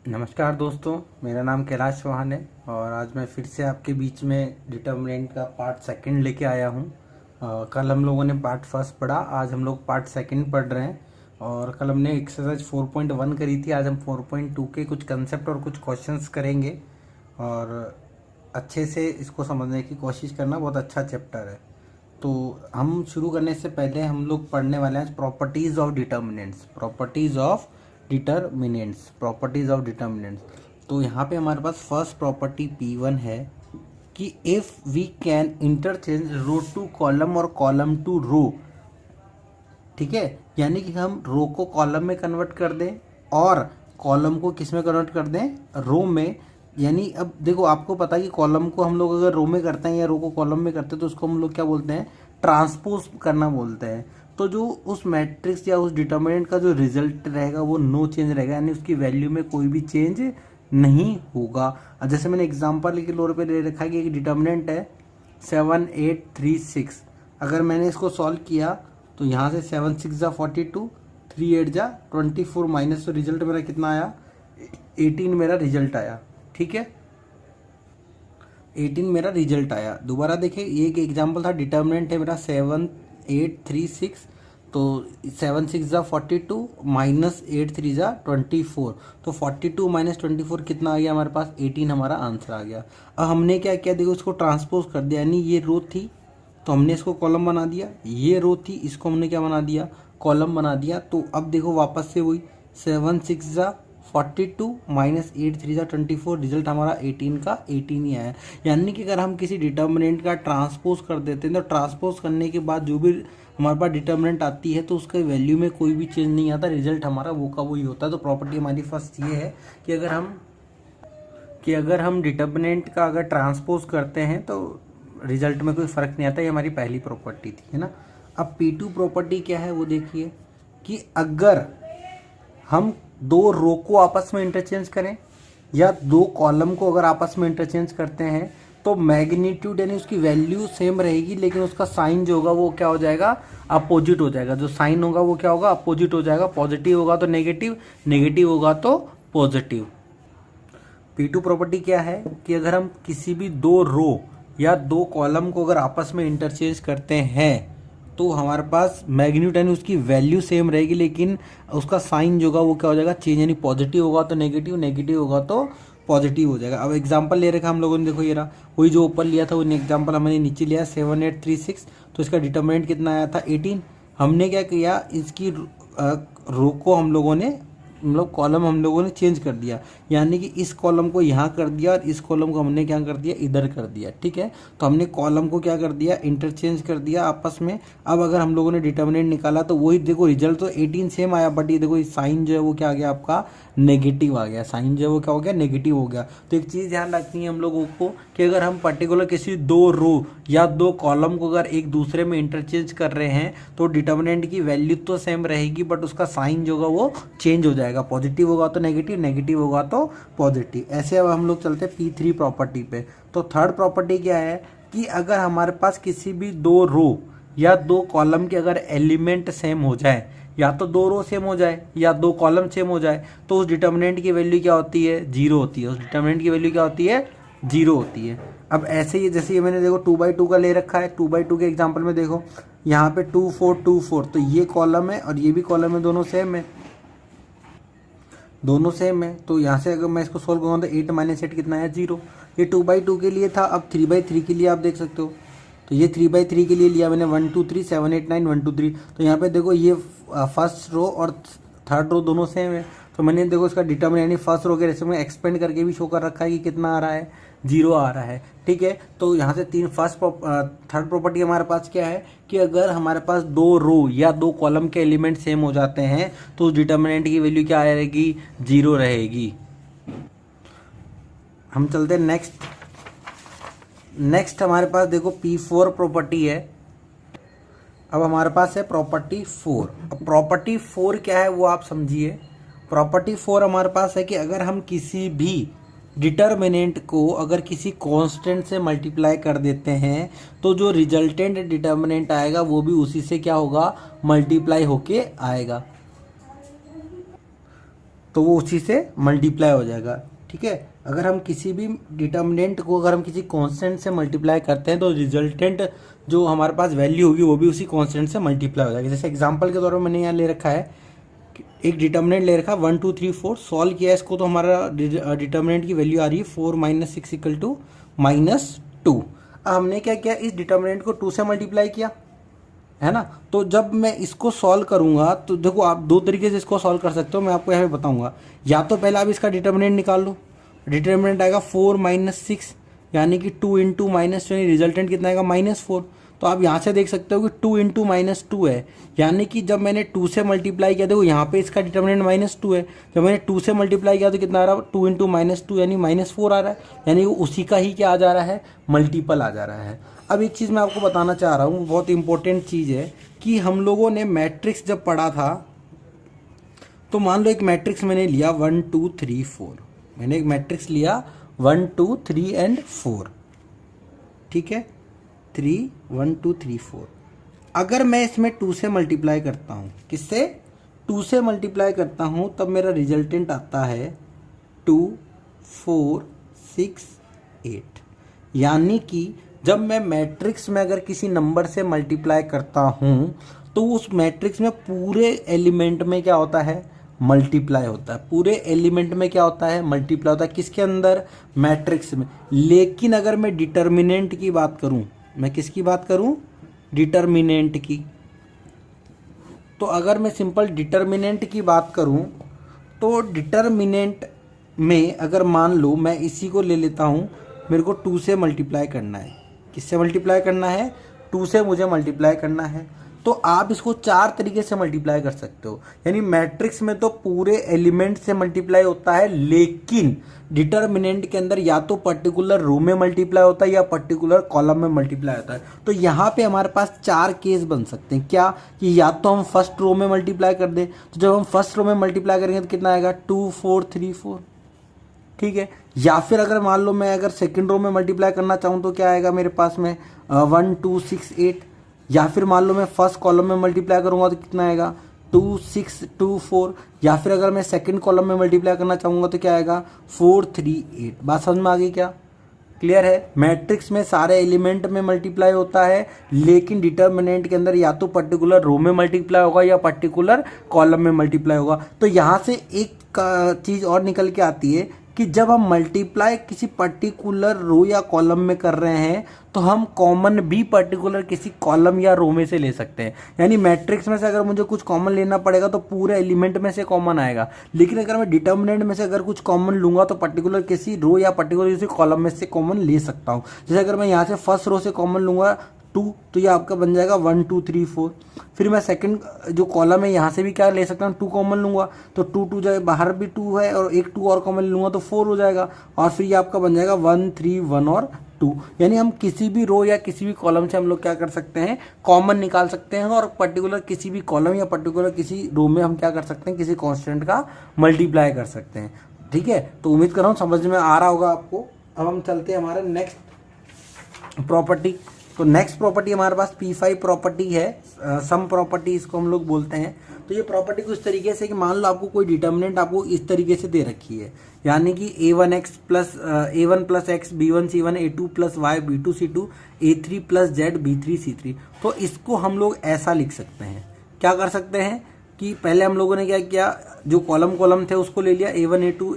नमस्कार दोस्तों, मेरा नाम कैलाश चौहान है और आज मैं फिर से आपके बीच में डिटर्मिनेंट का पार्ट सेकंड लेके आया हूँ। कल हम लोगों ने पार्ट फर्स्ट पढ़ा, आज हम लोग पार्ट सेकंड पढ़ रहे हैं। और कल हमने एक्सरसाइज 4.1 करी थी, आज हम 4.2 के कुछ कंसेप्ट और कुछ क्वेश्चंस करेंगे और अच्छे से इसको समझने की कोशिश करना। बहुत अच्छा चैप्टर है। तो हम शुरू करने से पहले हम लोग पढ़ने वाले हैं properties of determinants. Properties of determinants. तो यहाँ पे हमारे पास फर्स्ट प्रॉपर्टी P1 है कि if we can interchange row to column और कॉलम टू रो, ठीक है, यानी कि हम रो को कॉलम में कन्वर्ट कर दें और कॉलम को किस में कन्वर्ट कर दें, रो में। यानी अब देखो, आपको पता है कि कॉलम को हम लोग अगर रो में करते हैं या रो को कॉलम में करते हैं तो उसको हम लोग क्या बोलते हैं, ट्रांसपोज करना बोलते हैं। तो जो उस मैट्रिक्स या उस डिटर्मिनेंट का जो रिजल्ट रहेगा वो नो चेंज रहेगा, यानी उसकी वैल्यू में कोई भी चेंज नहीं होगा। अब जैसे मैंने एग्जांपल के तौर पे ले रखा है कि एक डिटर्मिनेंट है 7836। अगर मैंने इसको सॉल्व किया तो यहाँ से 7 6 जा 42, 3 8 जा 24 माइनस, तो रिजल्ट मेरा कितना आया, 18 मेरा रिजल्ट आया। ठीक है, 18 मेरा रिजल्ट आया। दोबारा देखिए, ये एक एग्जांपल था, डिटर्मिनेंट है मेरा 7836, तो 7 6 जा 42 माइनस 8 3 जा 24, तो 42 माइनस 24 कितना आ गया हमारे पास, 18 हमारा आंसर आ गया। अब हमने क्या किया, देखो इसको ट्रांसपोज कर दिया, यानी ये रो थी तो हमने इसको कॉलम बना दिया, ये रो थी इसको हमने क्या बना दिया, कॉलम बना दिया। तो अब देखो वापस से वही 7 6 जा 42 माइनस 8 3 जा 24, रिजल्ट हमारा 18 का 18 ही आया। यानी कि अगर हम किसी डिटर्मिनेंट का ट्रांसपोज कर देते हैं तो ट्रांसपोज करने के बाद जो भी हमारे पास डिटर्मिनेंट आती है तो उसके वैल्यू में कोई भी चेंज नहीं आता, रिजल्ट हमारा वो का वही होता है। तो प्रॉपर्टी हमारी फर्स्ट ये है कि अगर हम डिटर्मिनेंट का अगर ट्रांसपोज करते हैं तो रिजल्ट में कोई फ़र्क नहीं आता। ये हमारी पहली प्रॉपर्टी थी, है ना। अब P2 प्रॉपर्टी क्या है वो देखिए कि अगर हम दो रो को आपस में इंटरचेंज करें या दो कॉलम को अगर आपस में इंटरचेंज करते हैं तो मैग्नीट्यूड यानी उसकी वैल्यू सेम रहेगी, लेकिन उसका साइन जो होगा वो क्या हो जाएगा, अपोजिट हो जाएगा। जो साइन होगा वो क्या होगा, अपोजिट हो जाएगा। पॉजिटिव होगा तो नेगेटिव, नेगेटिव होगा तो पॉजिटिव। P2 प्रॉपर्टी क्या है कि अगर हम किसी भी दो रो या दो कॉलम को अगर आपस में इंटरचेंज करते हैं तो हमारे पास मैग्नीट्यूड यानी उसकी वैल्यू सेम रहेगी, लेकिन उसका साइन जो होगा वो क्या हो जाएगा, चेंज, यानी पॉजिटिव होगा तो नेगेटिव, नेगेटिव होगा तो पॉजिटिव हो जाएगा। अब एग्जांपल ले रखा हम लोगों ने, देखो ये रहा, वही जो ऊपर लिया था वो एग्जांपल हमने नीचे लिया 7836, तो इसका डिटर्मिनेंट कितना आया था 18। हमने क्या किया, इसकी रो को हम लोगों ने मतलब कॉलम हम लोगों ने चेंज कर दिया, यानी कि इस कॉलम को यहाँ कर दिया और इस कॉलम को हमने क्या कर दिया, इधर कर दिया। ठीक है, तो हमने कॉलम को क्या कर दिया, इंटरचेंज कर दिया आपस में। अब अगर हम लोगों ने डिटर्मिनेंट निकाला तो वही देखो, रिजल्ट तो 18 सेम आया, बट ये देखो साइन जो है वो क्या आ गया आपका, नेगेटिव आ गया। साइन जो है वो क्या हो गया, नेगेटिव हो गया। तो एक चीज़ ध्यान रखनी है हम लोगों को कि अगर हम पर्टिकुलर किसी दो रो या दो कॉलम को अगर एक दूसरे में इंटरचेंज कर रहे हैं तो डिटर्मिनेंट की वैल्यू तो सेम रहेगी, बट उसका साइन जो होगा वो चेंज हो जाएगा। पॉजिटिव होगा तो नेगेटिव, नेगेटिव होगा तो पॉजिटिव। ऐसे अब हम लोग चलते हैं P3 प्रॉपर्टी पे। तो थर्ड प्रॉपर्टी क्या है कि अगर हमारे पास किसी भी दो रो या दो कॉलम के अगर एलिमेंट सेम हो जाए, या तो दो रो सेम हो जाए या दो कॉलम सेम हो जाए, तो उस डिटर्मिनेंट की वैल्यू क्या होती है, जीरो होती है। उस डिटर्मिनेंट की वैल्यू क्या होती है, जीरो होती है। अब ऐसे ही जैसे ये मैंने देखो 2/2 का ले रखा है, 2/2 के एग्जाम्पल में देखो यहाँ पे 2 4 2 4, तो ये कॉलम है और ये भी कॉलम है, दोनों सेम है, दोनों सेम है। तो यहाँ से अगर मैं इसको सोल्व करूँगा तो 8 माइनस 8 कितना है, 0। ये 2/2 के लिए था। अब 3/3 के लिए आप देख सकते हो, तो ये 3/3 के लिए लिया मैंने 1 2 3 7 8 9 1 2 3। तो यहाँ पे देखो ये फर्स्ट रो और थर्ड रो दोनों सेम है, तो मैंने देखो इसका डिटर्मिनेंट यानी फर्स्ट रो के रेशियो में एक्सपेंड करके भी शो कर रखा है कि कितना आ रहा है, 0 आ रहा है। ठीक है, तो यहाँ से थर्ड प्रॉपर्टी हमारे पास क्या है कि अगर हमारे पास दो रो या दो कॉलम के एलिमेंट सेम हो जाते हैं तो उस डिटर्मिनेंट की वैल्यू क्या आएगी, 0 रहेगी। हम चलते हैं नेक्स्ट हमारे पास देखो P4 प्रॉपर्टी है। अब हमारे पास है प्रॉपर्टी 4। अब प्रॉपर्टी 4 क्या है वो आप समझिए। प्रॉपर्टी 4 हमारे पास है कि अगर हम किसी भी डिटर्मिनेंट को अगर किसी कांस्टेंट से मल्टीप्लाई कर देते हैं तो जो रिजल्टेंट डिटर्मिनेंट आएगा वो भी उसी से क्या होगा, मल्टीप्लाई होके आएगा। तो वो उसी से मल्टीप्लाई हो जाएगा। ठीक है, अगर हम किसी भी डिटर्मिनेंट को अगर हम किसी कांस्टेंट से मल्टीप्लाई करते हैं तो रिजल्टेंट जो हमारे पास वैल्यू होगी वो भी उसी कांस्टेंट से मल्टीप्लाई हो जाएगी। जैसे एग्जांपल के तौर पर मैंने यहाँ ले रखा है, एक डिटर्मिनेंट ले रखा है 1 2 3 4, सॉल्व किया इसको तो हमारा डिटर्मिनेंट की वैल्यू आ रही है 4 - 6 = -2। अब हमने क्या किया, इस डिटर्मिनेंट को 2 से मल्टीप्लाई किया, है ना। तो जब मैं इसको सॉल्व करूंगा तो देखो आप दो तरीके से इसको सॉल्व कर सकते हो, मैं आपको यहाँ पे बताऊंगा। या तो पहले आप इसका डिटर्मिनेंट निकाल लो, डिटर्मिनेंट आएगा 4 - 6 यानी कि 2 × -2 यानी रिजल्टेंट कितना आएगा -4। तो आप यहाँ से देख सकते हो कि 2 × -2 है, यानी कि जब मैंने 2 से मल्टीप्लाई किया, देखो यहाँ पे इसका डिटर्मिनेंट -2 है, जब मैंने 2 से मल्टीप्लाई किया तो कितना आ रहा है, 2 × -2 यानी -4 आ रहा है, यानी वो उसी का ही क्या आ जा रहा है, मल्टीपल आ जा रहा है। अब एक चीज़ मैं आपको बताना चाह रहा हूँ, बहुत इंपॉर्टेंट चीज़ है कि हम लोगों ने मैट्रिक्स जब पढ़ा था तो मान लो एक मैट्रिक्स मैंने लिया 1 2 3 4, मैंने एक मैट्रिक्स लिया 1 2 3 और 4, ठीक है, 3 1 2 3 4। अगर मैं इसमें 2 से मल्टीप्लाई करता हूँ, किससे, 2 से मल्टीप्लाई करता हूँ, तब मेरा रिजल्टेंट आता है 2 4 6 8। यानी कि जब मैं मैट्रिक्स में अगर किसी नंबर से मल्टीप्लाई करता हूँ तो उस मैट्रिक्स में पूरे एलिमेंट में क्या होता है, मल्टीप्लाई होता है। पूरे एलिमेंट में क्या होता है, मल्टीप्लाई होता है। किसके अंदर, मैट्रिक्स में। लेकिन अगर मैं डिटर्मिनेंट की बात करूं, मैं किसकी बात करूं, डिटर्मिनेंट की, तो अगर मैं सिंपल डिटर्मिनेंट की बात करूं तो डिटर्मिनेंट में अगर मान लो मैं इसी को ले लेता हूं, मेरे को 2 से मल्टीप्लाई करना है। किससे मल्टीप्लाई करना है, 2 से मुझे मल्टीप्लाई करना है। तो आप इसको 4 तरीके से मल्टीप्लाई कर सकते हो। यानी मैट्रिक्स में तो पूरे एलिमेंट से मल्टीप्लाई होता है, लेकिन डिटर्मिनेंट के अंदर या तो पर्टिकुलर रो में मल्टीप्लाई होता है या पर्टिकुलर कॉलम में मल्टीप्लाई होता है। तो यहाँ पे हमारे पास 4 केस बन सकते हैं। क्या, कि या तो हम फर्स्ट रो में मल्टीप्लाई कर दें, तो जब हम फर्स्ट रो में मल्टीप्लाई करेंगे तो कितना आएगा, 2 4 3 4, ठीक है। या फिर अगर मान लो मैं अगर सेकंड रो में मल्टीप्लाई करना चाहूँ तो क्या आएगा मेरे पास में 1 2 6 8। या फिर मान लो मैं फर्स्ट कॉलम में मल्टीप्लाई करूँगा तो कितना आएगा 2 6 2 4। या फिर अगर मैं सेकंड कॉलम में मल्टीप्लाई करना चाहूँगा तो क्या आएगा 4 3 8। बात समझ में आ गई क्या, क्लियर है। मैट्रिक्स में सारे एलिमेंट में मल्टीप्लाई होता है, लेकिन डिटर्मिनेंट के अंदर या तो पर्टिकुलर रो में मल्टीप्लाई होगा या पर्टिकुलर कॉलम में मल्टीप्लाई होगा। तो यहाँ से एक चीज़ और निकल के आती है कि जब हम मल्टीप्लाई किसी पर्टिकुलर रो या कॉलम में कर रहे हैं तो हम कॉमन भी पर्टिकुलर किसी कॉलम या रो में से ले सकते हैं। यानी मैट्रिक्स में से अगर मुझे कुछ कॉमन लेना पड़ेगा तो पूरे एलिमेंट में से कॉमन आएगा, लेकिन अगर मैं डिटर्मिनेंट में से अगर कुछ कॉमन लूंगा तो पर्टिकुलर किसी रो या पर्टिकुलर किसी कॉलम में से कॉमन ले सकता हूँ। जैसे अगर मैं यहाँ से फर्स्ट रो से कॉमन लूंगा 2, तो ये आपका बन जाएगा 1 2 3 4। फिर मैं सेकंड जो कॉलम है यहाँ से भी क्या ले सकता हूँ, 2 कॉमन लूंगा तो 2 2 जाए, बाहर भी 2 है और एक 2 और कॉमन लूंगा तो 4 हो जाएगा। और फिर ये आपका बन जाएगा 1 3 1 और 2। यानी हम किसी भी रो या किसी भी कॉलम से हम लोग क्या कर सकते हैं, कॉमन निकाल सकते हैं और पर्टिकुलर किसी भी कॉलम या पर्टिकुलर किसी रो में हम क्या कर सकते हैं, किसी कॉन्स्टेंट का मल्टीप्लाई कर सकते हैं। ठीक है, तो उम्मीद कर रहा हूँ समझ में आ रहा होगा आपको। अब हम चलते हैं हमारे नेक्स्ट प्रॉपर्टी। तो नेक्स्ट प्रॉपर्टी हमारे पास P5 प्रॉपर्टी है, सम प्रॉपर्टी इसको हम लोग बोलते हैं। तो ये प्रॉपर्टी कुछ तरीके से कि मान लो आपको कोई डिटर्मिनेंट आपको इस तरीके से दे रखी है, यानी कि A1 + x B1 C1 A2 + y B2 C2 A3 + z B3 C3। तो इसको हम लोग ऐसा लिख सकते हैं, क्या कर सकते हैं कि पहले हम लोगों ने क्या किया, जो कॉलम थे उसको ले लिया A1 A2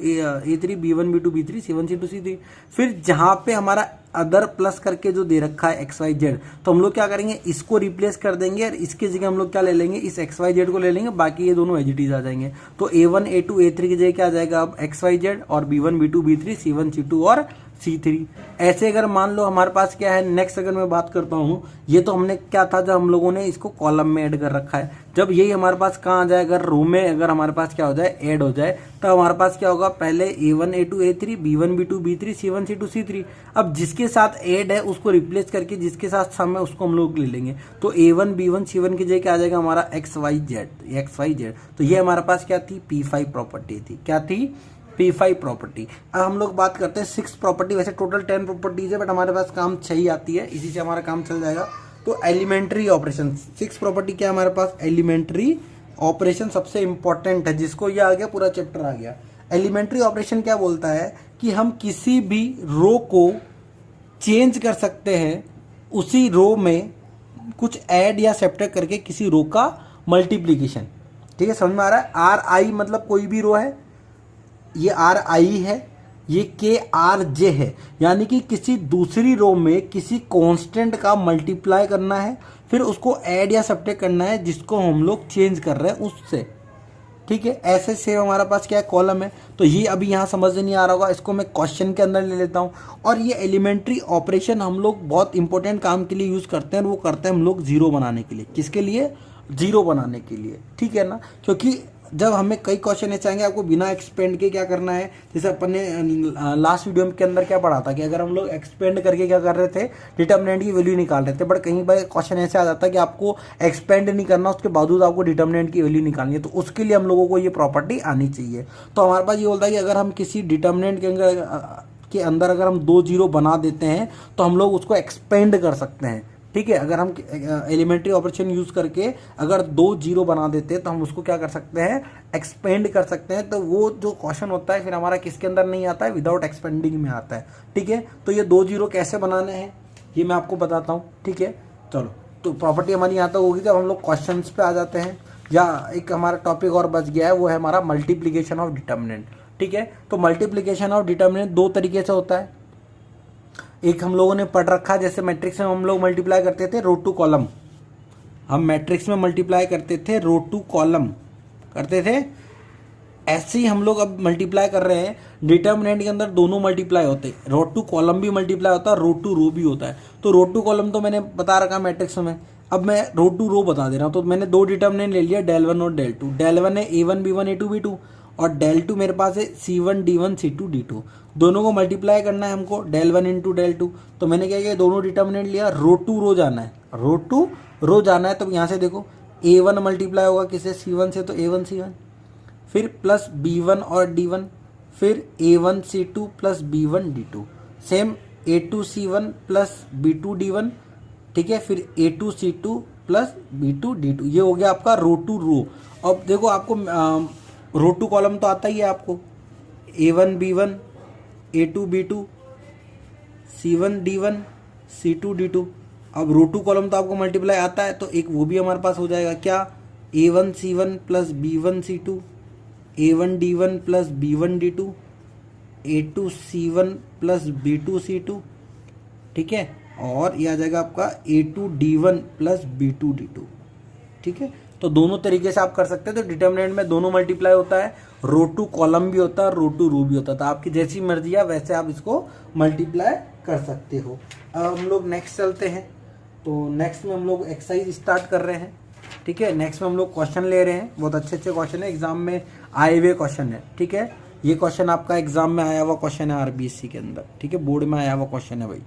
A3 B1 B2 B3 C1 C2 C3। फिर जहाँ पे हमारा अदर प्लस करके जो दे रखा है XYZ, तो हम लोग क्या करेंगे, इसको रिप्लेस कर देंगे और इसके जगह हम लोग क्या ले लेंगे, इस XYZ को ले लेंगे, बाकी ये दोनों एज इट इज आ जाएंगे। तो A1 A2 A3 की जगह क्या आ जाएगा अब XYZ, और B1 B2 B3 C1 C2 और C3। ऐसे अगर मान लो हमारे पास क्या है, नेक्स्ट अगर मैं बात करता हूँ, ये तो हमने क्या था, जब हम लोगों ने इसको कॉलम में ऐड कर रखा है, जब यही हमारे पास कहाँ आ जाए, अगर रो में अगर हमारे पास क्या हो जाए, ऐड हो जाए, तो हमारे पास क्या होगा, पहले A1 A2 A3 B1 B2 B3 C1 C2 C3। अब जिसके साथ ऐड है उसको रिप्लेस करके जिसके साथ सम है उसको हम लोग ले लेंगे। तो A1 B1 C1 की जगह क्या आ जाएगा हमारा XYZ। तो ये हमारे पास क्या थी, P5 प्रॉपर्टी थी। क्या थी, P5 प्रॉपर्टी। अब हम लोग बात करते हैं 6 प्रॉपर्टी। वैसे टोटल 10 प्रॉपर्टीज है, बट हमारे पास काम 6 ही आती है, इसी से हमारा काम चल जाएगा। तो एलिमेंट्री ऑपरेशन 6 प्रॉपर्टी क्या है हमारे पास, एलिमेंट्री ऑपरेशन सबसे इंपॉर्टेंट है, जिसको ये आ गया पूरा चैप्टर आ गया। एलिमेंट्री ऑपरेशन क्या बोलता है कि हम किसी भी रो को चेंज कर सकते हैं, उसी रो में कुछ ऐड या सब्ट्रैक्ट करके किसी रो का मल्टीप्लीकेशन। ठीक है, समझ में आ रहा है। आर आई मतलब कोई भी रो है, ये आर आई है, ये के आर जे है, यानी कि किसी दूसरी रो में किसी कांस्टेंट का मल्टीप्लाई करना है, फिर उसको ऐड या सब्ट्रैक्ट करना है जिसको हम लोग चेंज कर रहे हैं उससे। ठीक है, ऐसे से हमारा पास क्या है, कॉलम है। तो ये अभी यहाँ समझ नहीं आ रहा होगा, इसको मैं क्वेश्चन के अंदर ले लेता हूँ। और ये एलिमेंट्री ऑपरेशन हम लोग बहुत इंपॉर्टेंट काम के लिए यूज़ करते हैं, और वो करते हैं हम लोग जीरो बनाने के लिए। किसके लिए? जीरो बनाने के लिए। ठीक है ना, क्योंकि जब हमें कई क्वेश्चन ऐसे आएंगे आपको बिना एक्सपेंड के क्या करना है, जैसे अपन ने लास्ट वीडियो के अंदर क्या पढ़ा था कि अगर हम लोग एक्सपेंड करके क्या कर रहे थे, डिटर्मिनेंट की वैल्यू निकाल रहे थे। बट कहीं बार क्वेश्चन ऐसे आ जाता है कि आपको एक्सपेंड नहीं करना, उसके बावजूद आपको डिटर्मिनेंट की वैल्यू निकालनी है, तो उसके लिए हम लोगों को ये प्रॉपर्टी आनी चाहिए। तो हमारे पास ये बोलता है कि अगर हम किसी डिटर्मिनेंट के अंदर अगर हम 2 जीरो बना देते हैं तो हम लोग उसको एक्सपेंड कर सकते हैं। ठीक है, अगर हम एलिमेंट्री ऑपरेशन यूज करके अगर 2 जीरो बना देते हैं तो हम उसको क्या कर सकते हैं, एक्सपेंड कर सकते हैं। तो वो जो क्वेश्चन होता है फिर हमारा किसके अंदर नहीं आता है, विदाउट एक्सपेंडिंग में आता है। ठीक है, तो ये 2 जीरो कैसे बनाने हैं ये मैं आपको बताता हूँ। ठीक है, चलो, तो प्रॉपर्टी हमारी यहाँ तक होगी। जब हम लोग क्वेश्चन पे आ जाते हैं, या एक हमारा टॉपिक और बच गया है, वो है हमारा मल्टीप्लीकेशन ऑफ डिटर्मिनेंट। ठीक है, तो मल्टीप्लीकेशन ऑफ डिटर्मिनेंट 2 तरीके से होता है। एक हम लोगों ने पढ़ रखा, जैसे मैट्रिक्स में हम लोग मल्टीप्लाई करते थे रो टू कॉलम, हम मैट्रिक्स में मल्टीप्लाई करते थे रो टू कॉलम करते थे, ऐसे ही हम लोग अब मल्टीप्लाई कर रहे हैं। डिटर्मिनेंट के अंदर दोनों मल्टीप्लाई होते हैं, रो टू कॉलम भी मल्टीप्लाई होता है, रो टू रो भी होता है। तो रो टू कॉलम तो मैंने बता रखा मैट्रिक्स में, अब मैं रो टू रो बता दे रहा हूँ। तो मैंने 2 डिटर्मिनेंट ले लिया, del 1 और del 2। del 1 है a1 b1 a2 b2, और del 2 मेरे पास है c1 d1 c2 d2। दोनों को मल्टीप्लाई करना है हमको, del 1 इंटू del 2। तो मैंने क्या किया, दोनों डिटर्मिनेंट लिया, रो टू रो जाना है, रो टू रो जाना है। तो यहाँ से देखो a1 मल्टीप्लाई होगा किससे, c1 से, तो a1 c1, फिर प्लस b1 और d1, फिर a1 c2 plus b1 d2, same a2 c1 plus b2 d1। ठीक है, फिर a2 c2 plus b2 d2। ये हो गया आपका रो टू रो। अब देखो आपको रो टू कॉलम तो आता ही है आपको, a1 b1 a2 b2 c1 d1 c2 d2। अब रो टू कॉलम तो आपको मल्टीप्लाई आता है, तो एक वो भी हमारे पास हो जाएगा क्या, a1 c1 plus b1 c2, a1 d1 plus b1 d2, a2 c1 plus b2 c2। ठीक है, और ये आ जाएगा आपका a2 d1 plus b2 d2। ठीक है, तो दोनों तरीके से आप कर सकते हैं। तो डिटर्मिनेंट में दोनों मल्टीप्लाई होता है, रो टू कॉलम भी होता है, रो टू रो भी होता है। तो आपकी जैसी मर्जी है वैसे आप इसको मल्टीप्लाई कर सकते हो। अब हम लोग नेक्स्ट चलते हैं। तो नेक्स्ट में हम लोग एक्सरसाइज स्टार्ट कर रहे हैं। ठीक है, नेक्स्ट में हम लोग क्वेश्चन ले रहे हैं, बहुत अच्छे अच्छे क्वेश्चन है, एग्जाम में आए हुए क्वेश्चन है। ठीक है, ये क्वेश्चन आपका एग्जाम में आया हुआ क्वेश्चन है आरबीएससी के अंदर। ठीक है, बोर्ड में आया हुआ क्वेश्चन है भाई।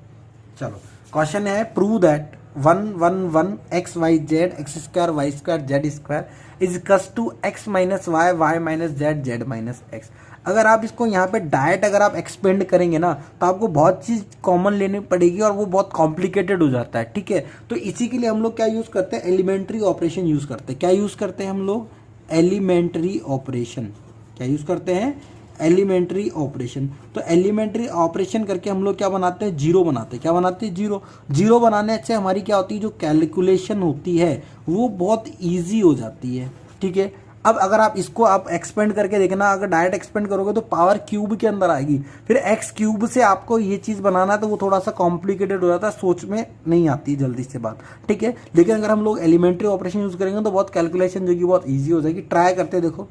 चलो, क्वेश्चन है prove that 1 1 1 x y z x square y square z square is equals to x minus y y minus z z minus x. अगर आप इसको यहाँ पे डायरेक्ट अगर आप एक्सपेंड करेंगे ना तो आपको बहुत चीज़ कॉमन लेनी पड़ेगी और वो बहुत कॉम्प्लिकेटेड हो जाता है। ठीक है, तो इसी के लिए हम लोग क्या यूज़ करते हैं, एलिमेंट्री ऑपरेशन यूज़ करते हैं। क्या यूज़ करते हैं हम लोग, एलिमेंट्री ऑपरेशन। क्या यूज़ करते हैं, एलिमेंट्री ऑपरेशन। तो एलिमेंट्री ऑपरेशन करके हम लोग क्या बनाते हैं, जीरो बनाते हैं। क्या बनाते हैं, जीरो। जीरो बनाने से हमारी क्या होती है, जो कैलकुलेशन होती है वो बहुत ईजी हो जाती है। ठीक है, अब अगर आप इसको आप एक्सपेंड करके देखना, अगर डायरेक्ट एक्सपेंड करोगे तो पावर क्यूब के अंदर आएगी, फिर एक्स क्यूब से आपको ये चीज़ बनाना है तो वो थोड़ा सा कॉम्प्लिकेटेड हो जाता है, सोच में नहीं आती जल्दी से बात। ठीक है, लेकिन अगर हम लोग एलिमेंट्री ऑपरेशन यूज़ करेंगे तो बहुत कैलकुलेशन जो कि बहुत ईजी हो जाएगी। ट्राई करते देखो।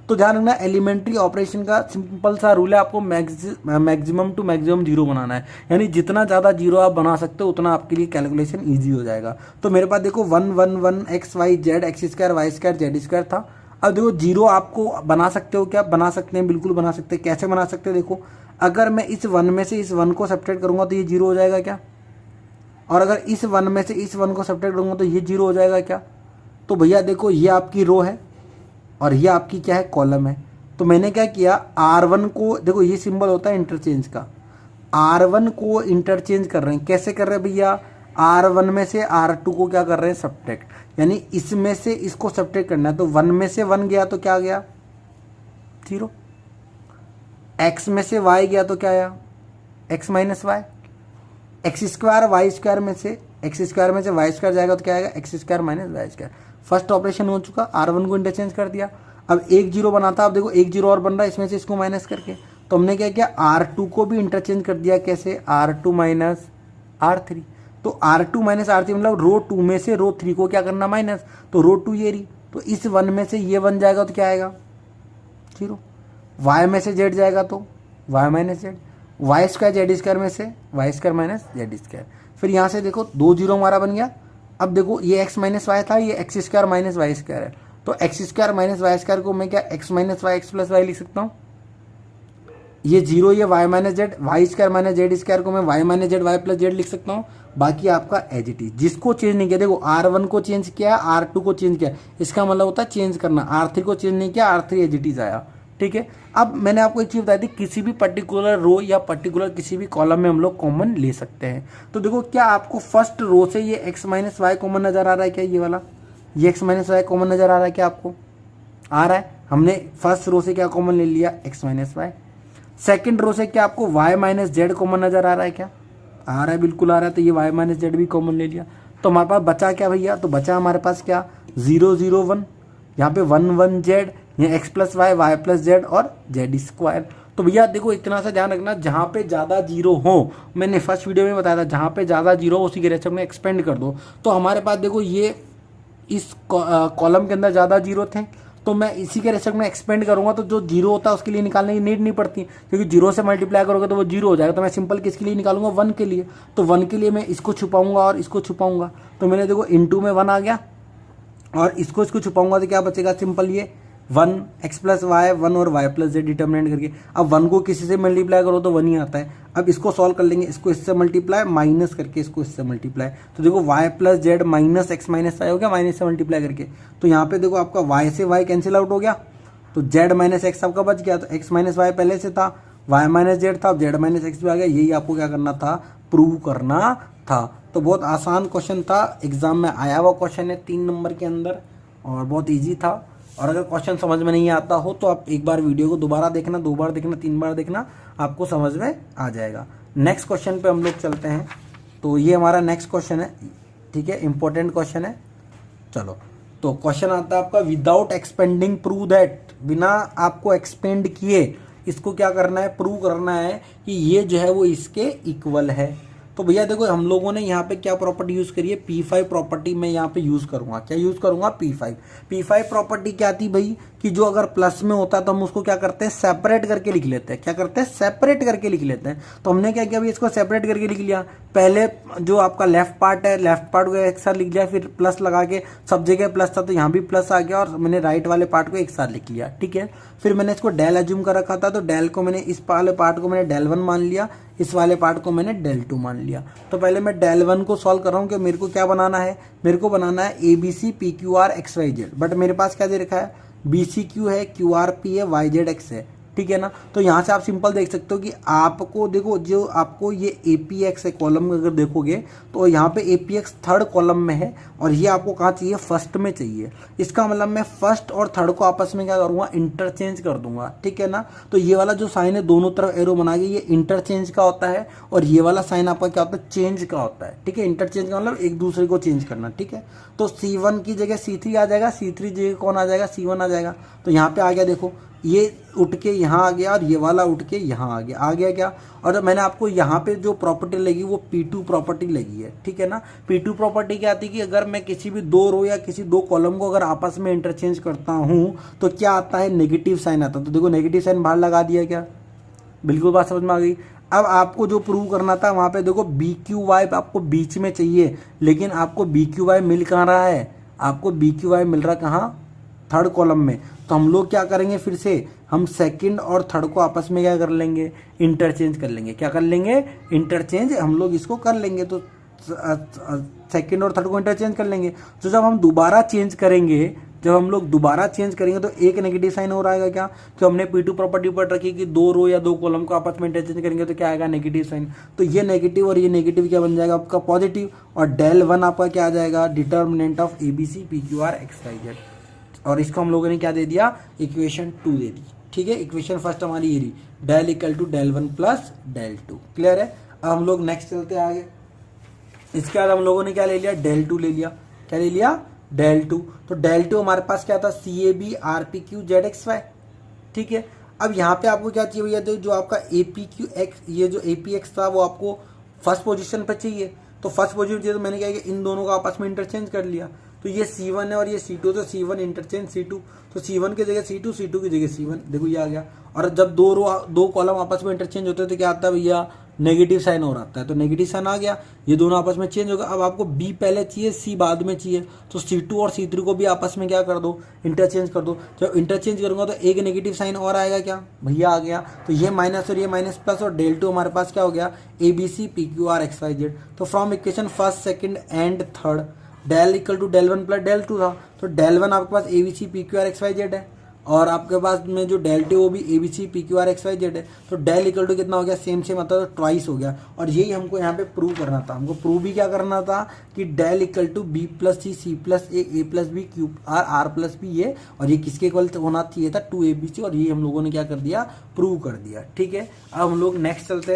तो ध्यान रखना, एलिमेंट्री ऑपरेशन का सिंपल सा रूल है, आपको मैक्सिमम टू मैक्सिमम जीरो बनाना है, यानी जितना ज़्यादा जीरो आप बना सकते हो उतना आपके लिए कैलकुलेशन ईजी हो जाएगा। तो मेरे पास देखो 1 1 1 x y z x square y square z square था। अब देखो जीरो आपको बना सकते हो, क्या बना सकते हैं, बिल्कुल बना सकते हैं। कैसे बना सकते हैं, देखो अगर मैं इस 1 में से इस 1 को सब्ट्रैक्ट करूंगा तो ये जीरो हो जाएगा क्या, और अगर इस 1 में से इस 1 को सब्ट्रैक्ट करूंगा तो ये जीरो हो जाएगा क्या। तो भैया देखो ये आपकी रो है और ये आपकी क्या है, कॉलम है। तो मैंने क्या किया, R1 को देखो, ये सिंबल होता है इंटरचेंज का, R1 को इंटरचेंज कर रहे हैं। कैसे कर रहे हैं भैया, R1 में से R2 को क्या कर रहे हैं, सब्ट्रैक्ट, यानी इसमें से इसको सब्ट्रैक्ट करना है। तो 1 में से 1 गया तो क्या गया, 0। x में से y गया तो क्या आया, x minus y. X square y square में से एक्स स्क्वायर में से वाई स्क्वायर जाएगा तो क्या आएगा, x square minus y square. First operation हो चुका, R1 को इंटरचेंज कर दिया। अब एक जीरो बना था, अब देखो एक जीरो और बन रहा है इसमें से इसको माइनस करके। तो हमने क्या किया, R2 को भी इंटरचेंज कर दिया, कैसे, R2 माइनस R3। तो R2 माइनस R3 मतलब रो 2 में से रो 3 को क्या करना, माइनस। तो रो 2 ये रही, तो इस 1 में से ये 1 जाएगा तो क्या आएगा, 0। y में से z जाएगा तो y minus z, y square z square में से y square minus z square. फिर यहाँ से देखो 2 जीरो हमारा बन गया। अब देखो ये x माइनस वाई था, ये x square minus y square है। तो x square minus y square को मैं क्या x minus y x plus y लिख सकता हूँ। ये जीरो, ये y minus z, y square minus z square को मैं y minus z y plus z लिख सकता हूँ। बाकी आपका एज इट इज, जिसको चेंज नहीं किया, देखो R1 को चेंज किया, R2 को चेंज किया, इसका मतलब होता है चेंज करना। R3 को चेंज नहीं किया, R3 एज इट इज आया, ठीक है। अब मैंने आपको एक चीज़ बताई थी, किसी भी पर्टिकुलर रो या पर्टिकुलर किसी भी कॉलम में हम लोग कॉमन ले सकते हैं। तो देखो क्या आपको फर्स्ट रो से ये एक्स माइनस वाई कॉमन नजर आ रहा है क्या, ये वाला, ये एक्स माइनस वाई कॉमन नजर आ रहा है क्या, आपको आ रहा है। हमने फर्स्ट रो से क्या कॉमन ले लिया, x minus y. Second row से क्या आपको वाई माइनस जेड कॉमन नजर आ रहा है क्या, आ रहा है, बिल्कुल आ रहा है। तो ये वाई माइनस जेड भी कॉमन ले लिया। तो हमारे पास बचा क्या भैया, तो बचा हमारे पास क्या, 0 0 1, यहाँ पे 1 1 जेड, ये x plus y y plus z और जेड स्क्वायर। तो भैया देखो इतना सा ध्यान रखना, जहाँ पे ज़्यादा जीरो हो, मैंने फर्स्ट वीडियो में बताया था, जहाँ पे ज़्यादा जीरो हो उसी के रेशो में एक्सपेंड कर दो। तो हमारे पास देखो ये इस कॉलम के अंदर ज़्यादा जीरो थे, तो मैं इसी के रेशो में एक्सपेंड करूंगा, तो जो जीरो होता है उसके लिए निकालने की नीड नहीं पड़ती, क्योंकि जीरो से मल्टीप्लाई करोगे तो वो जीरो हो जाएगा। तो मैं सिंपल किसके लिए निकालूंगा, 1 के लिए। तो 1 के लिए मैं इसको छुपाऊंगा और इसको छुपाऊंगा। तो मैंने देखो इनटू में 1 आ गया, और इसको छुपाऊंगा तो क्या बचेगा, सिंपल ये 1 एक्स प्लस वाई 1 और वाई प्लस जेड डिटर्मिनेंट करके। अब 1 को किसी से मल्टीप्लाई करो तो 1 ही आता है। अब इसको सॉल्व कर लेंगे, इसको इससे मल्टीप्लाई माइनस करके इसको इससे मल्टीप्लाई। तो देखो y plus z minus x minus y हो गया, माइनस से मल्टीप्लाई करके। तो यहाँ पे देखो आपका वाई से वाई कैंसिल आउट हो गया, तो जेड माइनस एक्स आपका बच गया। तो एक्स माइनस वाई पहले से था, वाई माइनस जेड था, अब जेड माइनस एक्स भी आ गया। यही आपको क्या करना था, प्रूव करना था। तो बहुत आसान क्वेश्चन था, एग्जाम में आया हुआ क्वेश्चन है 3 नंबर के अंदर, और बहुत ईजी था। और अगर क्वेश्चन समझ में नहीं आता हो तो आप एक बार वीडियो को दोबारा देखना, 2 बार देखना, 3 बार देखना, आपको समझ में आ जाएगा। नेक्स्ट क्वेश्चन पे हम लोग चलते हैं। तो ये हमारा नेक्स्ट क्वेश्चन है, ठीक है, इंपॉर्टेंट क्वेश्चन है। चलो, तो क्वेश्चन आता है आपका, विदाउट एक्सपेंडिंग प्रूव दैट, बिना आपको एक्सपेंड किए इसको क्या करना है, प्रूव करना है कि ये जो है वो इसके इक्वल है। तो भैया देखो हम लोगों ने यहाँ पे क्या प्रॉपर्टी यूज करी है, P5 प्रॉपर्टी मैं यहाँ पे यूज करूंगा। क्या यूज करूंगा, P5 प्रॉपर्टी क्या थी भाई, कि जो अगर प्लस में होता है तो हम उसको क्या करते हैं, सेपरेट करके लिख लेते हैं। क्या करते हैं, सेपरेट करके लिख लेते हैं। तो हमने क्या किया भाई, इसको सेपरेट करके लिख लिया। पहले जो आपका लेफ्ट पार्ट है, लेफ्ट पार्ट को एक साथ लिख लिया, फिर प्लस लगा के, सब जगह प्लस था तो यहाँ भी प्लस आ गया, और मैंने राइट वाले पार्ट को एक साथ लिख लिया, ठीक है। फिर मैंने इसको डेल एज्यूम कर रखा था, तो डेल को मैंने, इस वाले पार्ट को मैंने डेल 1 मान लिया, इस वाले पार्ट को मैंने डेल 2 मान लिया। तो पहले मैं डेल 1 को सॉल्व कर रहा हूँ कि मेरे को क्या बनाना है, मेरे को बनाना है ABC PQR XYZ, बट मेरे पास क्या दे रखा है, BCQ है, QRP है, YZX है, ठीक है ना। तो यहाँ से आप सिंपल देख सकते हो कि आपको देखो, जो आपको ये APX है कॉलम अगर देखोगे तो यहाँ पे APX थर्ड कॉलम में है, और ये आपको कहाँ चाहिए, फर्स्ट में चाहिए। इसका मतलब मैं फर्स्ट और थर्ड को आपस में क्या करूँगा, इंटरचेंज कर दूंगा, ठीक है ना। तो ये वाला जो साइन है दोनों तरफ एरो बना के, ये इंटरचेंज का होता है, और ये वाला साइन आपका क्या होता है, चेंज का होता है, ठीक है। इंटरचेंज का मतलब एक दूसरे को चेंज करना, ठीक है। तो C1 की जगह C3 आ जाएगा, C3 जगह कौन आ जाएगा, C1 आ जाएगा। तो यहाँ पे आ गया, देखो ये उठ के यहाँ आ गया, और ये वाला उठ के यहाँ आ गया, क्या। और मैंने आपको यहाँ पे जो प्रॉपर्टी लगी वो P2 प्रॉपर्टी लगी है, ठीक है ना। P2 प्रॉपर्टी क्या आती है कि अगर मैं किसी भी 2 रो या किसी 2 कॉलम को अगर आपस में इंटरचेंज करता हूँ तो क्या आता है, नेगेटिव साइन आता है। तो देखो नेगेटिव साइन बाहर लगा दिया, क्या बिल्कुल बात समझ में आ गई। अब आपको जो प्रूव करना था वहाँ पे देखो BQY आपको बीच में चाहिए, लेकिन आपको BQY मिल कहाँ रहा है, आपको BQY मिल रहा कहाँ, थर्ड कॉलम में। तो हम लोग क्या करेंगे, फिर से हम सेकंड और थर्ड को आपस में क्या कर लेंगे, इंटरचेंज कर लेंगे। क्या कर लेंगे, इंटरचेंज हम लोग इसको कर लेंगे। तो सेकंड और थर्ड को इंटरचेंज कर लेंगे। तो जब हम दोबारा चेंज करेंगे, जब हम लोग दोबारा चेंज करेंगे तो एक नेगेटिव साइन और आएगा क्या, तो हमने P2 प्रॉपर्टी पढ़ रखी कि 2 रो या 2 कॉलम को आपस में इंटरचेंज करेंगे तो क्या आएगा, नेगेटिव साइन। तो ये नेगेटिव और ये नेगेटिव क्या बन जाएगा आपका पॉजिटिव, और del 1 आपका क्या आ जाएगा, determinant of ABC PQR XYZ। और इसको हम लोगों ने क्या दे दिया, इक्वेशन 2 दे दी। ठीक है, इक्वेशन फर्स्ट हमारी ये रही, del equal to del 1 plus del 2। Clear है। अब हम लोग नेक्स्ट चलते हैं आगे। इसके बाद हम लोगों ने क्या ले लिया, del 2 ले लिया। क्या ले लिया, del 2। तो del 2 हमारे पास क्या था, CAB RPQ ZXY। ठीक है, अब यहाँ पे आपको क्या चाहिए भैया, तो जो आपका APQX, ये जो APX था वो आपको फर्स्ट पोजीशन पर चाहिए। तो फर्स्ट पोजीशन चाहिए तो मैंने क्या किया, इन दोनों का आपस में इंटरचेंज कर लिया। तो ये C1 है और ये C2, तो C1 इंटरचेंज C2, तो C1 की जगह C2, C2 की जगह C1। देखो ये आ गया। और जब दो कॉलम आपस में इंटरचेंज होते हैं तो क्या आता है भैया, नेगेटिव साइन और आता है। तो नेगेटिव साइन आ गया, ये दोनों आपस में चेंज होगा। अब आपको B पहले चाहिए, C बाद में चाहिए, तो C2 और C3 को भी आपस में क्या कर दो, इंटरचेंज कर दो। जब इंटरचेंज करूंगा तो एक नेगेटिव साइन और आएगा क्या भैया, आ गया। तो ये माइनस और ये माइनस प्लस, और del 2 हमारे पास क्या हो गया, ABC PQR XYZ। तो from equation first second and third, del equal to del 1 plus del 2 था, तो del 1 आपके पास ABC PQR XYZ है, और आपके पास में जो del 2 वो भी ABC PQR XYZ है। तो del इक्वल टू कितना हो गया, सेम सेम मतलब ट्वाइस हो गया। और यही हमको यहाँ पे प्रूव करना था। हमको प्रूव भी क्या करना था कि del equal to B plus C plus A plus B cube R plus B ये, और ये किसके इक्वल होना चाहिए था, 2ABC, और ये हम लोगों ने क्या कर दिया, प्रूव कर दिया। ठीक है, अब हम लोग नेक्स्ट चलते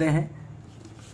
हैं।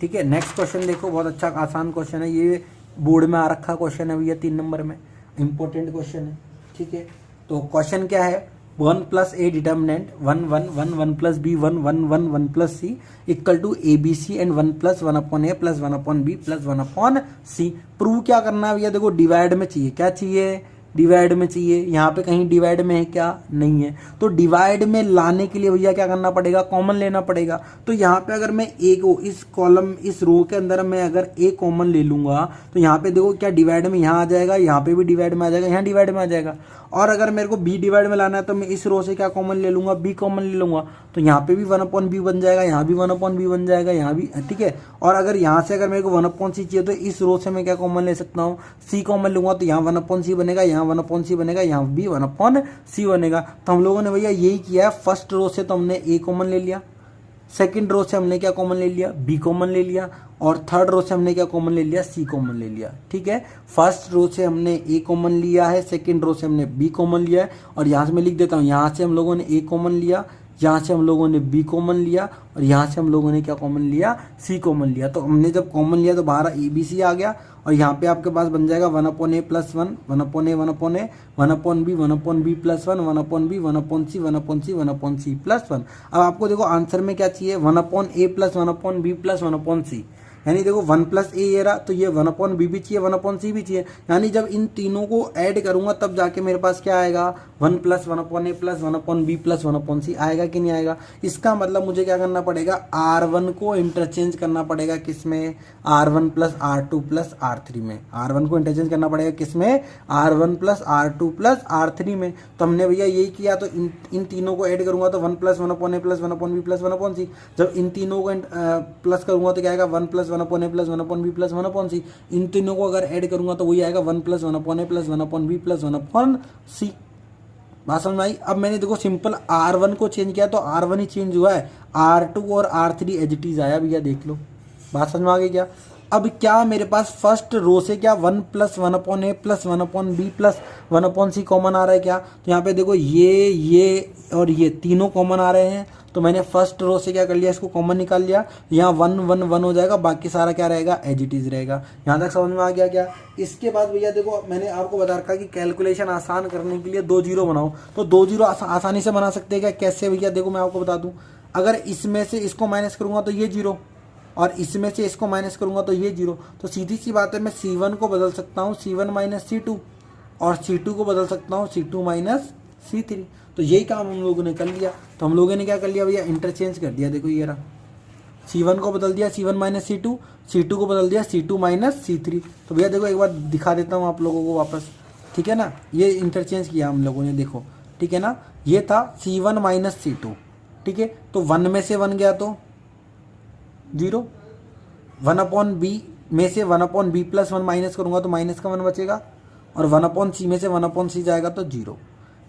ठीक है, नेक्स्ट क्वेश्चन देखो, बहुत अच्छा आसान क्वेश्चन है, ये बोर्ड में आ रखा क्वेश्चन है भैया, 3 नंबर में इंपॉर्टेंट क्वेश्चन है। ठीक है, तो क्वेश्चन क्या है, 1 plus A determinant 1 1 1 1 plus B 1 1 1 1 plus C equal to ABC and 1 plus 1 upon A plus 1 upon B plus 1 upon C। Prove क्या करना है भैया, देखो डिवाइड में चाहिए, क्या चाहिए, डिवाइड में चाहिए। यहाँ पे कहीं डिवाइड में है क्या, नहीं है। तो डिवाइड में लाने के लिए भैया क्या करना पड़ेगा, कॉमन लेना पड़ेगा। तो यहाँ पे अगर मैं ए को इस कॉलम इस रो के अंदर मैं अगर ए कॉमन ले लूंगा तो यहाँ पे देखो क्या डिवाइड में यहाँ आ जाएगा, यहाँ पे भी डिवाइड में आ जाएगा, यहाँ डिवाइड में आ जाएगा। और अगर मेरे को बी डिवाइड में लाना है तो मैं इस रो से क्या कॉमन ले लूंगा, बी कॉमन ले लूंगा। तो यहाँ पे भी 1 अपॉन बी बन जाएगा, यहाँ भी 1 अपॉन बी बन जाएगा, यहाँ भी। ठीक है, और अगर यहाँ से अगर मेरे को 1 अपॉन सी चाहिए तो इस रो से मैं क्या कॉमन ले सकता हूँ, सी कॉमन लूंगा। तो यहाँ 1 अपॉन सी बनेगा, यहाँ 1 अपॉन सी बनेगा, यहाँ भी 1 अपॉन सी बनेगा। तो हम लोगों ने भैया यही किया है। फर्स्ट रो से तो हमने ए कॉमन ले लिया, सेकंड रो से हमने क्या कॉमन ले लिया, बी कॉमन ले लिया, और थर्ड रो से हमने क्या कॉमन ले लिया, सी कॉमन ले लिया। ठीक है, फर्स्ट रो से हमने ए कॉमन लिया है, सेकंड रो से हमने बी कॉमन लिया है, और यहाँ से मैं लिख देता हूँ, यहाँ से हम लोगों ने ए कॉमन लिया, यहाँ से हम लोगों ने बी कॉमन लिया, और यहाँ से हम लोगों ने क्या कॉमन लिया, सी कॉमन लिया। तो हमने जब कॉमन लिया तो बाहर ए बी सी आ गया, और यहाँ पे आपके पास बन जाएगा 1 upon A plus 1, 1 upon A 1 upon A, 1 upon B 1 upon B plus 1, 1 upon B 1 upon C 1 upon C 1 upon C plus 1। अब आपको देखो आंसर में क्या चाहिए, 1 upon A plus 1 upon B plus 1 upon C. यानी देखो 1 प्लस ए ये रहा, तो ये 1 अपॉन बी भी चाहिए, 1 अपॉन सी भी चाहिए। यानी जब इन तीनों को ऐड करूंगा तब जाके मेरे पास क्या आएगा, 1 plus 1 upon A plus 1 upon B plus 1 upon C आएगा कि नहीं आएगा। इसका मतलब मुझे क्या करना पड़ेगा, R1 को इंटरचेंज करना पड़ेगा किसमें, R1 plus R2 plus R3 में। R1 को इंटरचेंज करना पड़ेगा किसमें, R1 plus R2 plus R3 में। तो हमने भैया यही किया। तो इन तीनों को ऐड करूंगा तो 1 plus 1 upon A plus 1 upon B plus 1 upon C. जब इन तीनों को प्लस करूंगा तो क्या आएगा, 1 plus 1 upon A plus 1 upon B plus 1 upon C. इन तीनों को अगर ऐड करूंगा तो वही आएगा 1 plus 1 upon A plus 1 upon B plus 1 upon C. बात समझ में आई। अब मैंने देखो सिंपल R1 को चेंज किया तो R1 ही चेंज हुआ है, R2 और R3 एज इट इज आया भैया, देख लो। बात समझ में आ गई क्या। अब क्या मेरे पास फर्स्ट रो से क्या 1 plus 1 upon A plus 1 upon B plus 1 upon C common आ रहा है क्या। तो यहाँ पे देखो ये और ये तीनों कॉमन आ रहे हैं। तो मैंने फर्स्ट रो से क्या कर लिया, इसको कॉमन निकाल लिया। यहाँ 1 1 1 हो जाएगा, बाकी सारा क्या रहेगा, एज इट इज रहेगा। यहाँ तक समझ में आ गया क्या। इसके बाद भैया देखो मैंने आपको बता रखा कि कैलकुलेशन आसान करने के लिए 2 जीरो बनाओ। तो 2 जीरो आसानी से बना सकते हैं क्या, कैसे भैया, देखो मैं आपको बता दूं। अगर इसमें से इसको माइनस करूंगा तो ये जीरो, और इसमें से इसको माइनस करूंगा तो ये जीरो। तो सीधी सी बात है, मैं C1 को बदल सकता हूँ C1 माइनस C2, और C2 को बदल सकता हूँ C2 माइनस C3। तो यही काम हम लोगों ने कर लिया। तो हम लोगों ने क्या कर लिया भैया, इंटरचेंज कर दिया। देखो ये रहा, C1 को बदल दिया C1 माइनस C2, C2 को बदल दिया C2 माइनस C3। तो भैया देखो एक बार दिखा देता हूँ आप लोगों को वापस, ठीक है ना। ये इंटरचेंज किया हम लोगों ने, देखो ठीक है ना। ये था C1 माइनस C2, ठीक है। तो 1 में से 1 गया तो 0, 1 अपॉन बी में से 1/b+1 माइनस करूँगा तो माइनस का 1 बचेगा, और 1/c में से 1/c जाएगा तो 0।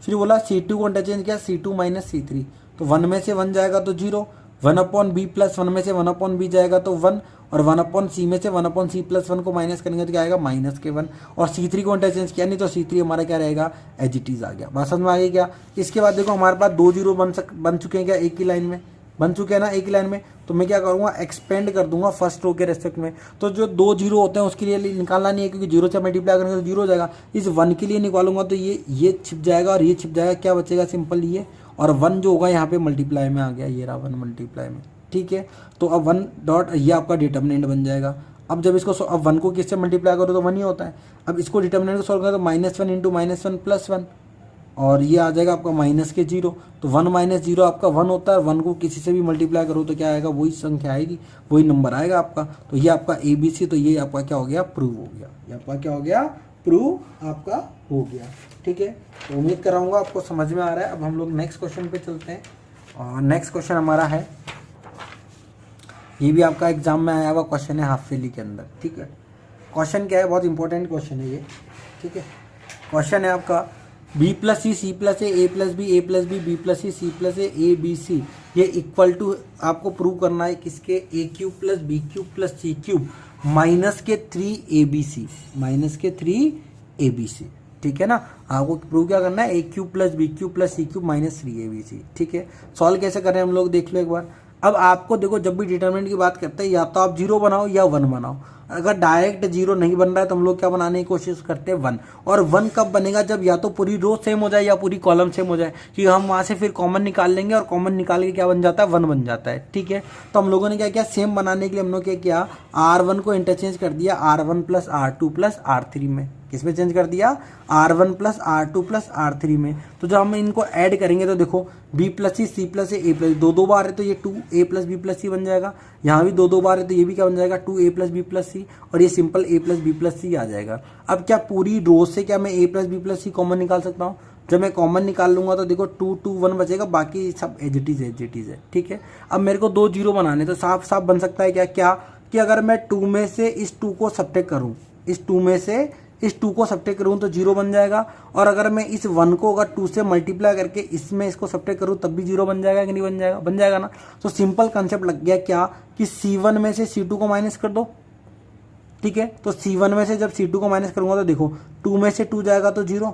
फिर बोला C2 को इंटरचेंज किया, C2 माइनस C3, तो 1 में से 1 जाएगा तो 0, 1/b+1 में से 1/b जाएगा तो 1, और 1/c में से 1/c+1 को माइनस करेंगे तो क्या आएगा माइनस के 1, और C3 को इंटरचेंज किया नहीं तो C3 हमारा क्या रहेगा एज इट इज आ गया। बात समझ में आ गई क्या? इसके बाद देखो हमारे पास 2 जीरो बन चुके हैं क्या, एक ही लाइन में बन चुके हैं ना, एक ही लाइन में। तो मैं क्या करूँगा, एक्सपेंड कर दूंगा फर्स्ट रो के रेस्पेक्ट में। तो जो 2 जीरो होते हैं उसके लिए निकालना नहीं है, क्योंकि 0 से मल्टीप्लाई करेंगे तो 0 हो जाएगा। इस 1 के लिए निकालूंगा तो ये छिप जाएगा और ये छिप जाएगा, क्या बचेगा सिंपल ये, और 1 जो होगा यहाँ पे मल्टीप्लाई में आ गया, ये रहा 1 मल्टीप्लाई में, ठीक है। तो अब 1 डॉट ये आपका डिटर्मिनेंट बन जाएगा। अब जब इसको अब 1 को किससे मल्टीप्लाई करो तो 1 ही होता है। अब इसको डिटर्मिनेंट को सॉल्व करें तो -1 इंटू -1 प्लस 1, और ये आ जाएगा आपका माइनस के 0। तो 1 माइनस 0 आपका 1 होता है, 1 को किसी से भी मल्टीप्लाई करो तो क्या आएगा, वही संख्या आएगी, वही नंबर आएगा आपका। तो ये आपका ABC, तो ये आपका क्या हो गया, प्रूव हो गया। ये आपका क्या हो गया, प्रूव आपका हो गया, ठीक है। तो उम्मीद कराऊंगा आपको समझ में आ रहा है। अब हम लोग नेक्स्ट क्वेश्चन पे चलते हैं, और नेक्स्ट क्वेश्चन हमारा है, ये भी आपका एग्जाम में आया हुआ क्वेश्चन है हाफ फेली के अंदर, ठीक है। क्वेश्चन क्या है, बहुत इंपॉर्टेंट क्वेश्चन है ये, ठीक है। क्वेश्चन है आपका B+C C+A A+B A+B B+C C+A ABC, ये इक्वल टू आपको प्रूव करना है किसके, A³ + B³ + C³ माइनस के 3ABC, माइनस के 3ABC, ठीक है ना। आपको प्रूव क्या करना है, A³ + B³ + C³ minus 3ABC, ठीक है। सॉल्व कैसे करें हम लोग देख लो एक बार। अब आपको देखो, जब भी डिटरमिनेंट की बात करते हैं या तो आप 0 बनाओ या 1 बनाओ। अगर डायरेक्ट 0 नहीं बन रहा है तो हम लोग क्या बनाने की कोशिश करते हैं 1। और 1 कब बनेगा, जब या तो पूरी रो सेम हो जाए या पूरी कॉलम सेम हो जाए, कि हम वहाँ से फिर कॉमन निकाल लेंगे और कॉमन निकाल के क्या बन जाता है, 1 बन जाता है, ठीक है। तो हम लोगों ने क्या किया, सेम बनाने के लिए हम लोग क्या किया, R1 को इंटरचेंज कर दिया R1 + R2 + R3 में। किस में चेंज कर दिया, R1 + R2 + R3 में। तो जब हम इनको ऐड करेंगे तो देखो B+C C+A A+, 2 बार है तो ये 2A + B+C बन जाएगा। यहाँ भी 2 बार है तो ये भी क्या बन जाएगा, 2A + B+C, और ये सिंपल A + B+C आ जाएगा। अब क्या पूरी रो से क्या मैं A + B+C कॉमन निकाल सकता हूँ? जब मैं कॉमन निकाल लूंगा तो देखो 2 2 1 बचेगा, बाकी सब एज इट इज है, ठीक है। अब मेरे को 2 जीरो बनाने, तो साफ साफ बन सकता है क्या कि अगर मैं 2 में से इस 2 को सब्ट्रैक्ट करूँ, इस 2 में से इस 2 को सब्ट्रैक्ट करूँ तो 0 बन जाएगा। और अगर मैं इस 1 को अगर 2 से मल्टीप्लाई करके इसमें इसको सब्ट्रैक्ट करूँ तब भी 0 बन जाएगा कि नहीं बन जाएगा, बन जाएगा ना। तो सिंपल कंसेप्ट लग गया क्या, कि C1 में से C2 को माइनस कर दो, ठीक है। तो C1 में से जब C2 को माइनस करूंगा तो देखो 2 में से 2 जाएगा तो 0,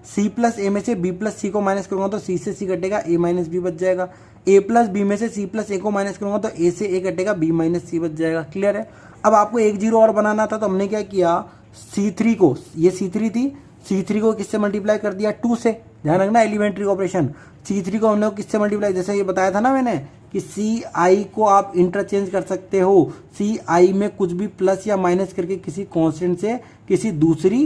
C + A में से B + C को माइनस करूंगा तो C से C कटेगा, A - B बच जाएगा। A + B में से C + A को माइनस करूंगा तो A से A कटेगा, B - C बच जाएगा। क्लियर है। अब आपको एक जीरो और बनाना था, तो हमने क्या किया, C3 को, ये C3 थी, C3 को किससे मल्टीप्लाई कर दिया, 2 से। ध्यान रखना एलिमेंट्री ऑपरेशन। C3 को हमने किससे मल्टीप्लाई, जैसे ये बताया था ना मैंने कि CI को आप इंटरचेंज कर सकते हो, CI में कुछ भी प्लस या माइनस करके किसी कांस्टेंट से किसी दूसरी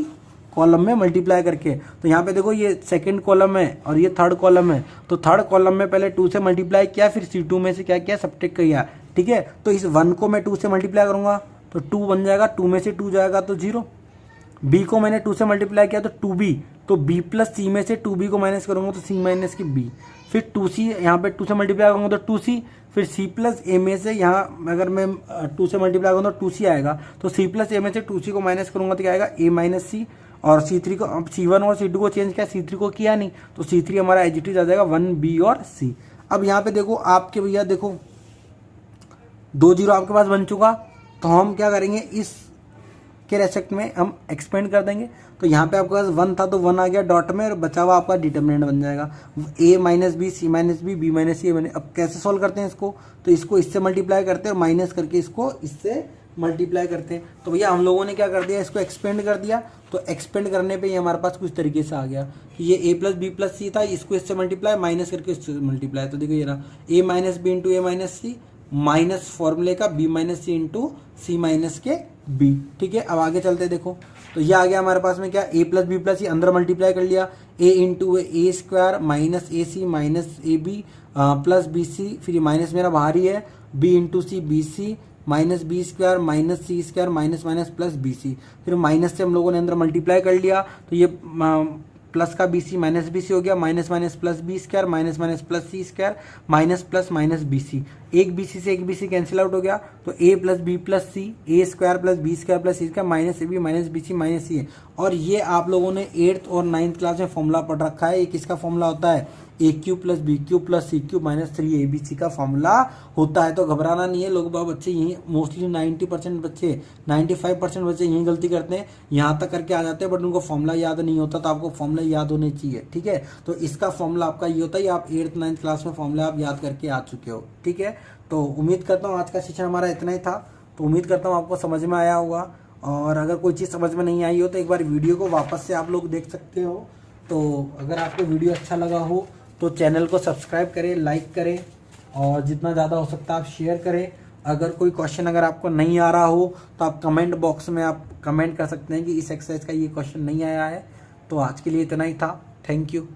कॉलम में मल्टीप्लाई करके। तो यहाँ पे देखो ये सेकंड कॉलम है और ये थर्ड कॉलम है, तो थर्ड कॉलम में पहले 2 से मल्टीप्लाई किया, फिर C2 में से क्या किया, सब्ट्रैक्ट किया, ठीक है। तो इस 1 को मैं 2 से मल्टीप्लाई करूंगा तो 2 बन जाएगा, 2 में से 2 जाएगा तो 0। B को मैंने 2 से मल्टीप्लाई किया तो 2B, तो B + C में से 2B को माइनस करूंगा तो C - B, फिर 2C यहाँ पे 2 से मल्टीप्लाई करूंगा तो 2C, फिर C + A में से यहाँ अगर मैं 2 से मल्टीप्लाई करूँगा तो 2C आएगा, तो C + A में से 2C को माइनस करूंगा तो क्या आएगा, A - C। और C3 को, अब C1 और C2 को चेंज किया, C3 को किया नहीं, तो C3 हमारा एज इट इज आ जाएगा 1B और C। अब यहाँ पे देखो आपके भैया देखो 2 जीरो आपके पास बन चुका, तो हम क्या करेंगे, इस के रेस्पेक्ट में हम एक्सपेंड कर देंगे। तो यहाँ पे आपके पास 1 था तो 1 आ गया डॉट में, और बचा हुआ आपका डिटर्मिनेंट बन जाएगा A - B C - B B - C A। अब कैसे सॉल्व करते हैं इसको, तो इसको इससे मल्टीप्लाई करते हैं और माइनस करके इसको इससे मल्टीप्लाई करते हैं। तो भैया हम लोगों ने क्या कर दिया, इसको एक्सपेंड कर दिया। तो एक्सपेंड करने पे ये हमारे पास कुछ तरीके से आ गया कि ये A + B + C था, इसको इससे मल्टीप्लाई, माइनस करके इससे मल्टीप्लाई। तो देखो ये रहा A - B × A - C minus फॉर्मूले का B - C × C - B, ठीक है। अब आगे चलते देखो, तो ये आ गया हमारे पास में क्या, A + B + C अंदर मल्टीप्लाई कर लिया, A × A² - AC - AB plus BC, फिर ये माइनस मेरा बाहर ही है, B × C BC -B² - C² minus plus BC, फिर माइनस से हम लोगों ने अंदर मल्टीप्लाई कर लिया, तो ये प्लस का B C minus B C हो गया, minus minus plus B square, minus minus plus C square, minus plus minus B C, एक बी सी से एक बी सी कैंसिल आउट हो गया, तो A plus B plus C, A square plus B square plus C square, minus A B minus B C minus C है। और ये आप लोगों ने 8th और 9th क्लास में फॉर्मूला पढ़ रखा है। एक इसका फॉर्मूला होता है A cube plus B cube plus C cube minus 3ab का फॉर्मूला होता है। तो घबराना नहीं है, लोग बच्चे यही मोस्टली 90% बच्चे 95% बच्चे यही गलती करते हैं, यहाँ तक करके आ जाते हैं बट उनको फॉर्मूला याद नहीं होता। तो आपको फॉर्मूला याद होने चाहिए, ठीक है। तो इसका फॉर्मूला आपका ये होता है, आप 8th 9th क्लास में फॉर्मूला आप याद करके आ चुके हो, ठीक है। तो उम्मीद करता हूँ आज का सेशन हमारा इतना ही था। तो उम्मीद करता हूँ आपको समझ में आया होगा, और अगर कोई चीज़ समझ में नहीं आई हो तो एक बार वीडियो को वापस से आप लोग देख सकते हो। तो अगर आपको वीडियो अच्छा लगा हो तो चैनल को सब्सक्राइब करें, लाइक करें, और जितना ज़्यादा हो सकता है आप शेयर करें। अगर कोई क्वेश्चन अगर आपको नहीं आ रहा हो तो आप कमेंट बॉक्स में आप कमेंट कर सकते हैं कि इस एक्सरसाइज का ये क्वेश्चन नहीं आया है। तो आज के लिए इतना ही था। Thank you.